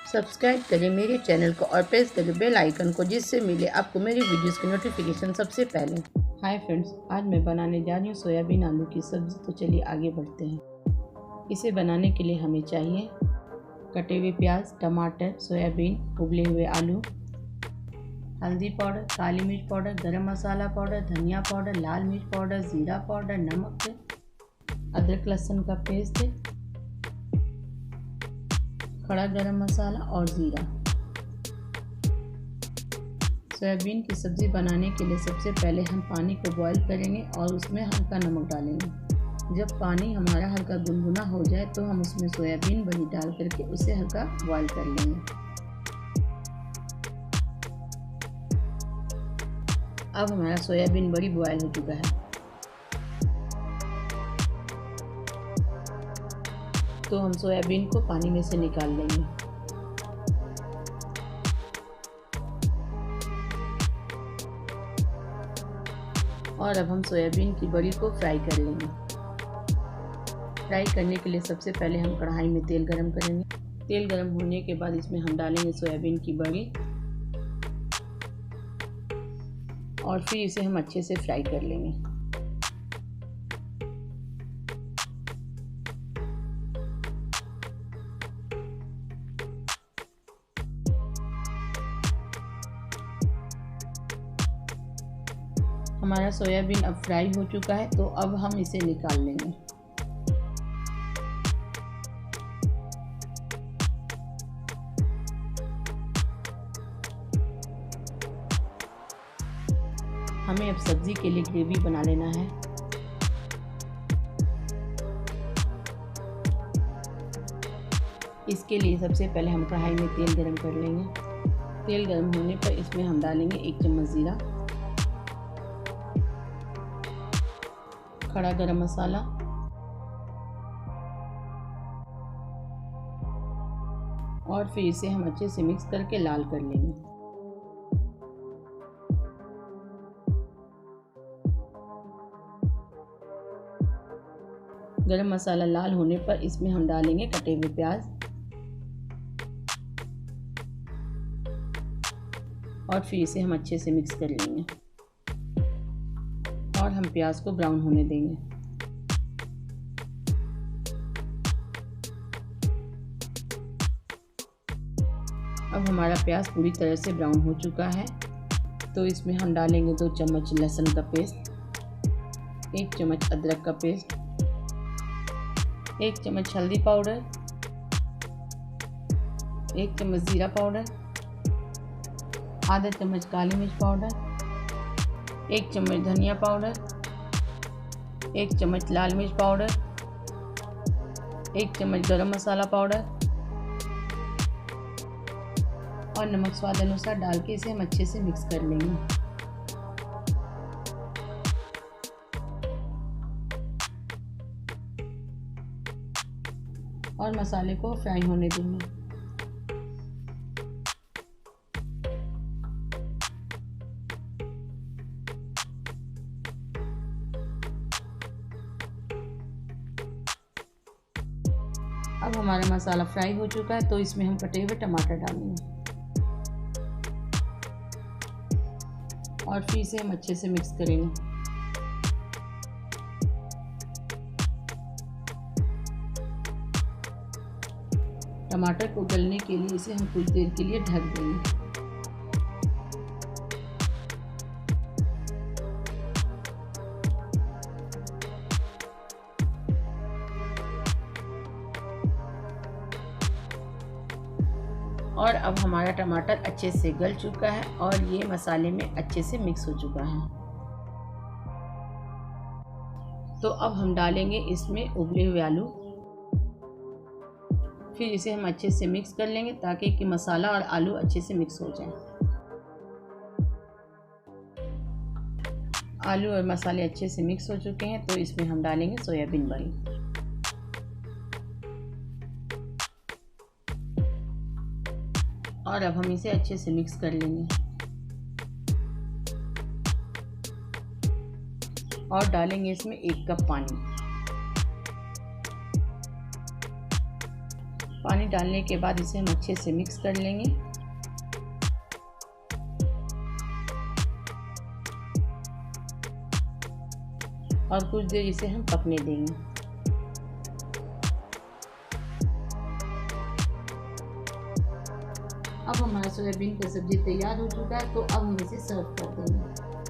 Subscribe करें मेरे channel को और प्रेस करें बेल आइकन को, जिससे मिले आपको मेरी वीडियोस की नोटिफिकेशन सबसे पहले। हाय फ्रेंड्स, आज मैं बनाने जा रही हूँ सोयाबीन आलू की सब्ज़ी। तो चलिए आगे बढ़ते हैं। इसे बनाने के लिए हमें चाहिए कटे हुए प्याज, टमाटर, सोयाबीन, उबले हुए आलू, हल्दी पाउडर, काली मिर्च पाउडर, गरम मसाला पाउडर, धनिया पाउडर, लाल मिर्च पाउडर, ज़ीरा पाउडर, नमक, अदरक लहसुन का पेस्ट, खड़ा गरम मसाला और ज़ीरा। सोयाबीन की सब्ज़ी बनाने के लिए सबसे पहले हम पानी को बॉईल करेंगे और उसमें हल्का नमक डालेंगे। जब पानी हमारा हल्का गुनगुना हो जाए तो हम उसमें सोयाबीन बड़ी डाल करके उसे हल्का बॉईल कर लेंगे। अब हमारा सोयाबीन बड़ी बॉईल हो चुका है, तो हम सोयाबीन को पानी में से निकाल लेंगे। और अब हम सोयाबीन की बड़ी को फ्राई कर लेंगे। फ्राई करने के लिए सबसे पहले हम कढ़ाई में तेल गरम करेंगे। तेल गरम होने के बाद इसमें हम डालेंगे सोयाबीन की बड़ी और फिर इसे हम अच्छे से फ्राई कर लेंगे। हमारा सोयाबीन अब फ्राई हो चुका है, तो अब हम इसे निकाल लेंगे। हमें अब सब्जी के लिए ग्रेवी बना लेना है। इसके लिए सबसे पहले हम कढ़ाई में तेल गरम कर लेंगे। तेल गरम होने पर इसमें हम डालेंगे 1 चम्मच ज़ीरा, खड़ा गरम मसाला और फिर इसे हम अच्छे से मिक्स करके लाल कर लेंगे। गरम मसाला लाल होने पर इसमें हम डालेंगे कटे हुए प्याज और फिर इसे हम अच्छे से मिक्स कर लेंगे और हम प्याज को ब्राउन होने देंगे। अब हमारा प्याज पूरी तरह से ब्राउन हो चुका है, तो इसमें हम डालेंगे 2 चम्मच लहसुन का पेस्ट, 1 चम्मच अदरक का पेस्ट, 1 चम्मच हल्दी पाउडर, 1 चम्मच ज़ीरा पाउडर, आधा चम्मच काली मिर्च पाउडर, 1 चम्मच धनिया पाउडर, 1 चम्मच लाल मिर्च पाउडर, 1 चम्मच गरम मसाला पाउडर और नमक स्वाद अनुसार डाल के इसे हम अच्छे से मिक्स कर लेंगे। और मसाले को फ्राई होने देंगे। अब हमारा मसाला फ्राई हो चुका है, तो इसमें हम कटे हुए टमाटर डालेंगे और फिर इसे हम अच्छे से मिक्स करेंगे। टमाटर को गलने के लिए इसे हम कुछ देर के लिए ढक देंगे। और अब हमारा टमाटर अच्छे से गल चुका है और ये मसाले में अच्छे से मिक्स हो चुका है। तो अब हम डालेंगे इसमें उबले हुए आलू, फिर इसे हम अच्छे से मिक्स कर लेंगे ताकि कि मसाला और आलू अच्छे से मिक्स हो जाए। आलू और मसाले अच्छे से मिक्स हो चुके हैं, तो इसमें हम डालेंगे सोयाबीन बड़ी और अब हम इसे अच्छे से मिक्स कर लेंगे और डालेंगे इसमें 1 कप पानी पानी डालने के बाद इसे हम अच्छे से मिक्स कर लेंगे। और कुछ देर इसे हम पकने देंगे। अब हमारा सोयाबीन का सब्जी तैयार हो चुका है, तो अब हम इसे सर्व कर देंगे।